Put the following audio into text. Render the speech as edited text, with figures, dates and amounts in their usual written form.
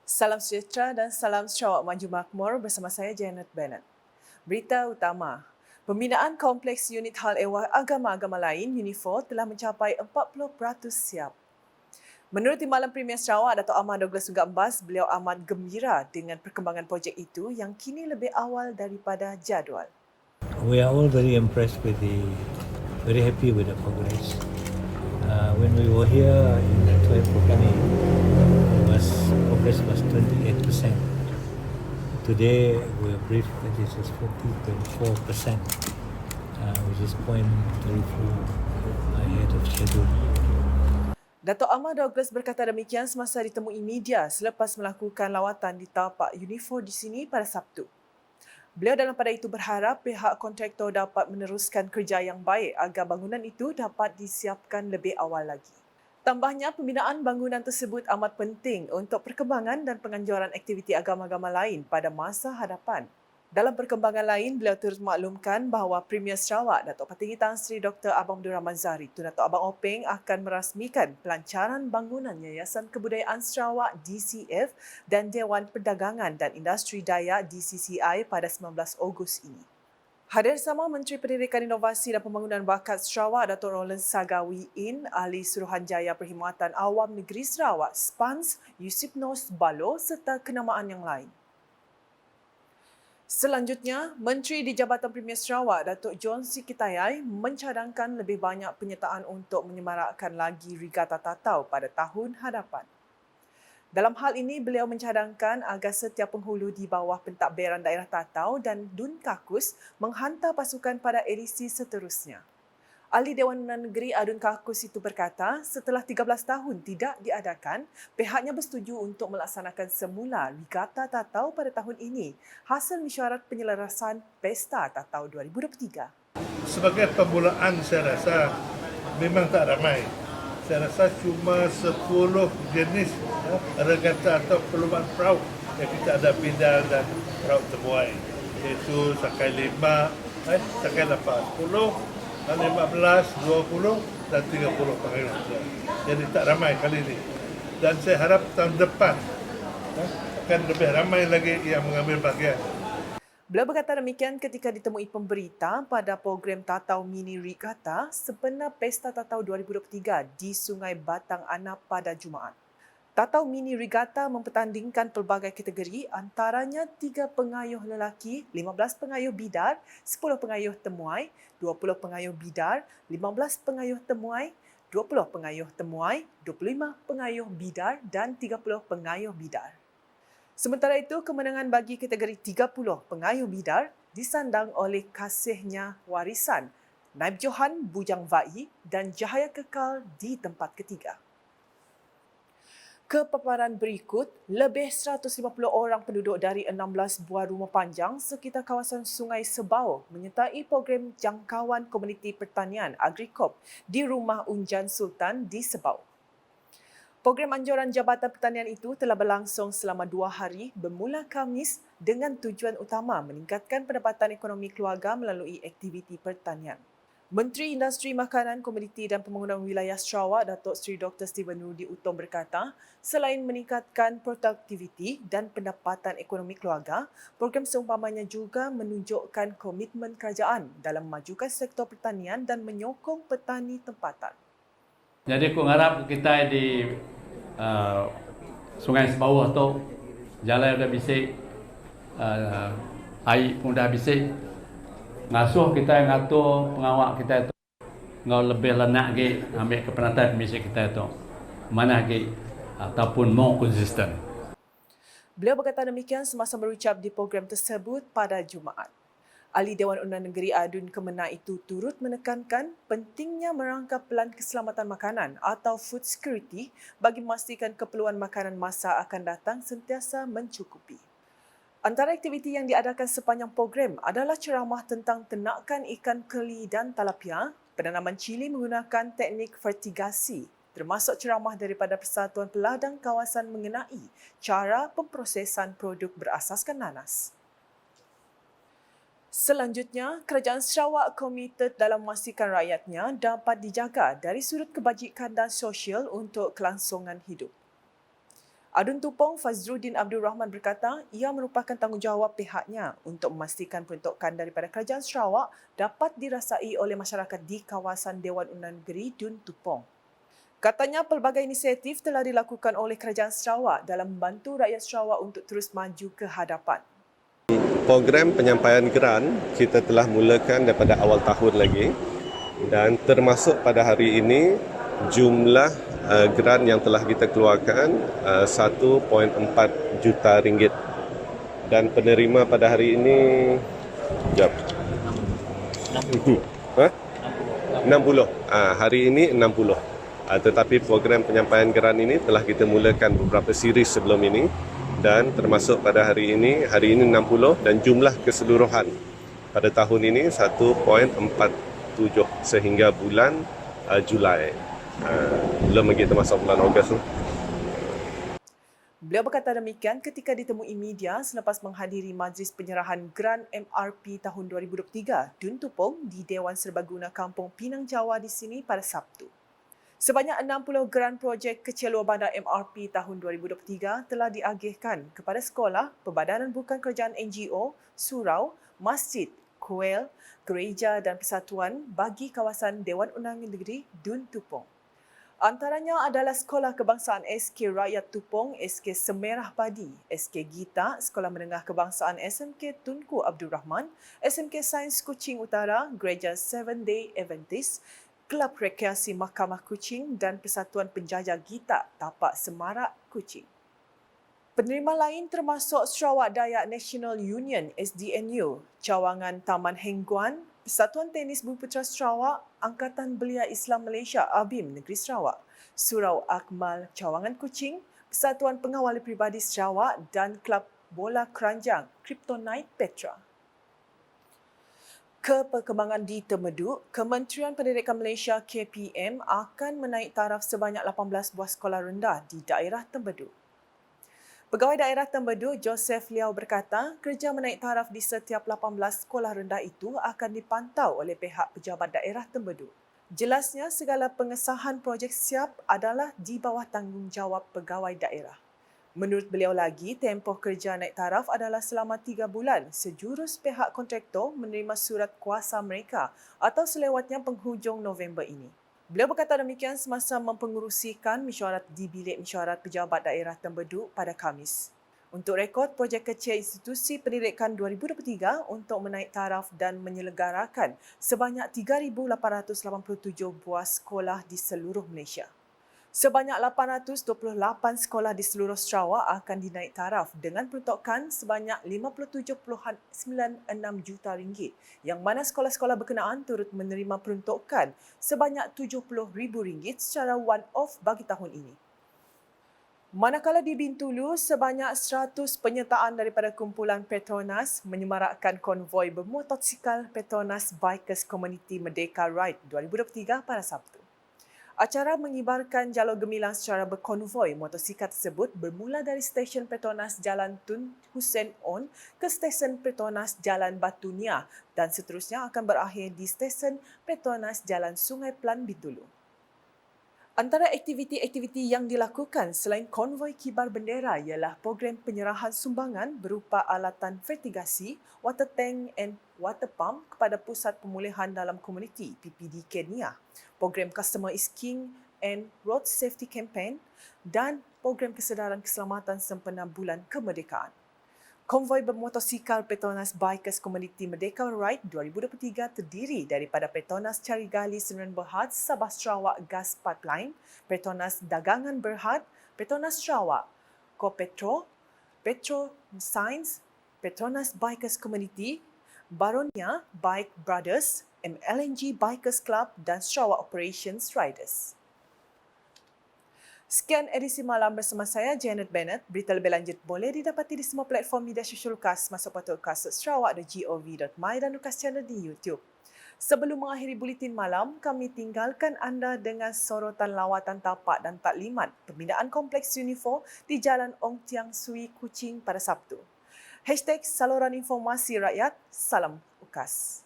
Salam sejahtera dan salam Sarawak Maju Makmur bersama saya Janet Bennett. Berita utama. Pembinaan Kompleks Unit Hal Ehwal Agama-Agama Lain UNIFOR telah mencapai 40% siap. Menurut Timbalan Premier Sarawak Dato' Ahmad Douglas Sunggap Mbas, beliau amat gembira dengan perkembangan projek itu yang kini lebih awal daripada jadual. We are all very impressed very happy with the progress. When we were here in the Tuai Pokani, progress was 28%. Today we are briefed that it is 40.4%, which is 0.34 ahead of schedule. Dato' Ahmad Douglas berkata demikian semasa ditemui media selepas melakukan lawatan di tapak UNIFOR di sini pada Sabtu. Beliau dalam pada itu berharap pihak kontraktor dapat meneruskan kerja yang baik agar bangunan itu dapat disiapkan lebih awal lagi. Tambahnya, pembinaan bangunan tersebut amat penting untuk perkembangan dan penganjuran aktiviti agama-agama lain pada masa hadapan. Dalam perkembangan lain, beliau terus maklumkan bahawa Premier Sarawak, Datuk Petinggi Tan Sri Dr. Abang Abdul Rahman Zahri, Tun Datuk Abang Openg akan merasmikan pelancaran bangunan Yayasan Kebudayaan Sarawak DCF dan Dewan Perdagangan dan Industri Dayak DCCI pada 19 Ogos ini. Hadir sama Menteri Pendidikan Inovasi dan Pembangunan Bakat Sarawak, Datuk Roland Sagawi In, Ahli Suruhanjaya Perkhidmatan Awam Negeri Sarawak, SPANS, Yusuf Nos Balo serta kenamaan yang lain. Selanjutnya, Menteri di Jabatan Premier Sarawak, Datuk John Sikitayai mencadangkan lebih banyak penyertaan untuk menyemarakkan lagi Regatta Tatau pada tahun hadapan. Dalam hal ini, beliau mencadangkan agar setiap penghulu di bawah pentadbiran daerah Tatau dan Dun Kakus menghantar pasukan pada edisi seterusnya. Ahli Dewan Undangan Negeri Adun Kakus itu berkata, setelah 13 tahun tidak diadakan, pihaknya bersetuju untuk melaksanakan semula Regatta Tatau pada tahun ini, hasil mesyuarat penyelarasan Pesta Tatau 2023. Sebagai permulaan saya rasa memang tak ramai. Saya rasa cuma 10 jenis regatta atau perlumbaan perahu yang kita ada bidal dan perahu temuai, iaitu sakai 5, sakai 8, 10, 15, 20 dan 30 pengayuh. Jadi tak ramai kali ini. Dan saya harap tahun depan akan lebih ramai lagi yang mengambil bahagian. Beliau berkata demikian ketika ditemui pemberita pada program Tatau Mini Regatta sebenar Pesta Tatau 2023 di Sungai Batang Anap pada Jumaat. Tatau Mini Regatta mempertandingkan pelbagai kategori antaranya 3 pengayuh lelaki, 15 pengayuh bidar, 10 pengayuh temuai, 20 pengayuh bidar, 15 pengayuh temuai, 20 pengayuh temuai, 25 pengayuh bidar dan 30 pengayuh bidar. Sementara itu, kemenangan bagi kategori 30 pengayuh bidar disandang oleh kasihnya Warisan, Naib Johan Bujang Vai dan Jahaya Kekal di tempat ketiga. Kepaparan berikut, lebih 150 orang penduduk dari 16 buah rumah panjang sekitar kawasan Sungai Sebau menyertai program jangkauan komuniti pertanian Agricop di Rumah Unjan Sultan di Sebau. Program anjuran Jabatan Pertanian itu telah berlangsung selama 2 hari bermula Khamis dengan tujuan utama meningkatkan pendapatan ekonomi keluarga melalui aktiviti pertanian. Menteri Industri Makanan, Komoditi dan Pembangunan Wilayah Sarawak, Datuk Seri Dr. Steven Rudi Utom berkata, selain meningkatkan produktiviti dan pendapatan ekonomi keluarga, program seumpamanya juga menunjukkan komitmen kerajaan dalam memajukan sektor pertanian dan menyokong petani tempatan. Jadi aku harap kita di Sungai Sebawah tu jalan dah bisik, air pun dah bisik. Ngasuh kita ngatur pengawak kita itu ngau lebih lenak lagi ambil kepenatan misi kita itu mana lagi ataupun more konsisten. Beliau berkata demikian semasa berucap di program tersebut pada Jumaat. Ahli Dewan Undangan Negeri Adun Kemenang itu turut menekankan pentingnya merangka pelan keselamatan makanan atau food security bagi memastikan keperluan makanan masa akan datang sentiasa mencukupi. Antara aktiviti yang diadakan sepanjang program adalah ceramah tentang ternakan ikan keli dan talapia, penanaman cili menggunakan teknik fertigasi, termasuk ceramah daripada Persatuan Peladang Kawasan mengenai cara pemprosesan produk berasaskan nanas. Selanjutnya, Kerajaan Sarawak komited dalam memastikan rakyatnya dapat dijaga dari sudut kebajikan dan sosial untuk kelangsungan hidup. Adun Tupong Fazruddin Abdul Rahman berkata ia merupakan tanggungjawab pihaknya untuk memastikan peruntukan daripada Kerajaan Sarawak dapat dirasai oleh masyarakat di kawasan Dewan Undangan Negeri Dun Tupong. Katanya pelbagai inisiatif telah dilakukan oleh Kerajaan Sarawak dalam membantu rakyat Sarawak untuk terus maju ke hadapan. Program penyampaian geran kita telah mulakan daripada awal tahun lagi dan termasuk pada hari ini jumlah geran yang telah kita keluarkan 1.4 juta ringgit dan penerima pada hari ini 60. Hari ini 60. Tetapi program penyampaian geran ini telah kita mulakan beberapa siri sebelum ini dan termasuk pada hari ini 60 dan jumlah keseluruhan pada tahun ini 1.47 sehingga bulan Julai. Belum lagi termasuk bulan Ogos. Beliau berkata demikian ketika ditemui media selepas menghadiri majlis penyerahan Geran MRP tahun 2023 Dun Tupong di Dewan Serbaguna Kampung Pinang Jawa di sini pada Sabtu. Sebanyak 60 geran projek kecil luar bandar MRP tahun 2023 telah diagihkan kepada sekolah, perbadanan bukan kerajaan NGO, surau, masjid, kuil, gereja dan persatuan bagi kawasan Dewan Undangan Negeri Dun Tupong. Antaranya adalah Sekolah Kebangsaan SK Rakyat Tupong, SK Semerah Padi, SK Gita, Sekolah Menengah Kebangsaan SMK Tunku Abdul Rahman, SMK Sains Kuching Utara, Gereja Seven Day Adventist, Kelab Rekreasi Mahkamah Kuching dan Persatuan Penjajah Gita Tapak Semarak Kuching. Penerima lain termasuk Sarawak Dayak National Union SDNU, Cawangan Taman Hengguan, Persatuan Tenis Bumi Putera Sarawak, Angkatan Belia Islam Malaysia ABIM Negeri Sarawak, Surau Akmal Cawangan Kuching, Persatuan Pengawal Peribadi Sarawak dan Kelab Bola Keranjang Kryptonite Petra. Perkembangan di Temedu, Kementerian Pendidikan Malaysia KPM akan menaik taraf sebanyak 18 buah sekolah rendah di daerah Tembedu. Pegawai daerah Tembedu, Joseph Liao berkata, kerja menaik taraf di setiap 18 sekolah rendah itu akan dipantau oleh pihak pejabat daerah Tembedu. Jelasnya, segala pengesahan projek siap adalah di bawah tanggungjawab pegawai daerah. Menurut beliau lagi, tempoh kerja naik taraf adalah selama 3 bulan sejurus pihak kontraktor menerima surat kuasa mereka atau selewatnya penghujung November ini. Beliau berkata demikian semasa mempengerusikan mesyuarat di Bilik Mesyuarat Pejabat Daerah Tembedu pada Khamis. Untuk rekod projek kecil institusi pendidikan 2023 untuk menaik taraf dan menyelenggarakan sebanyak 3,887 buah sekolah di seluruh Malaysia. Sebanyak 828 sekolah di seluruh Sarawak akan dinaik taraf dengan peruntukan sebanyak 57.96 juta ringgit, yang mana sekolah-sekolah berkenaan turut menerima peruntukan sebanyak RM70,000 secara one-off bagi tahun ini. Manakala di Bintulu, sebanyak 100 penyertaan daripada kumpulan Petronas menyemarakkan konvoi bermotosikal Petronas Bikers Community Merdeka Ride 2023 pada Sabtu. Acara mengibarkan jalur gemilang secara berkonvoi motosikal tersebut bermula dari stesen Petronas Jalan Tun Hussein On ke stesen Petronas Jalan Batu Niah dan seterusnya akan berakhir di stesen Petronas Jalan Sungai Pelan Bintulu. Antara aktiviti-aktiviti yang dilakukan selain konvoi kibar bendera ialah program penyerahan sumbangan berupa alatan fertigasi, water tank and water pump kepada Pusat Pemulihan Dalam Komuniti PPDK Niah, program Customer is King and Road Safety Campaign dan program kesedaran keselamatan sempena Bulan Kemerdekaan. Konvoi bermotosikal Petronas Bikers Community Merdeka Ride 2023 terdiri daripada Petronas Cari Gali Senaran Berhad Sabah Sarawak Gas Pipeline, Petronas Dagangan Berhad, Petronas Sarawak, Kopetro, Petro Science, Petronas Bikers Community, Baronia Bike Brothers, MLNG Bikers Club dan Sarawak Operations Riders. Sekian edisi malam bersama saya, Janet Bennett. Berita lebih lanjut boleh didapati di semua platform media sosial UKAS, masuk portal ukas.sarawak.gov.my dan UKAS Channel di YouTube. Sebelum mengakhiri buletin malam, kami tinggalkan anda dengan sorotan lawatan tapak dan taklimat pembinaan Kompleks Unifor di Jalan Ong Tiang Sui, Kuching pada Sabtu. #Saluran Informasi Rakyat, Salam UKAS.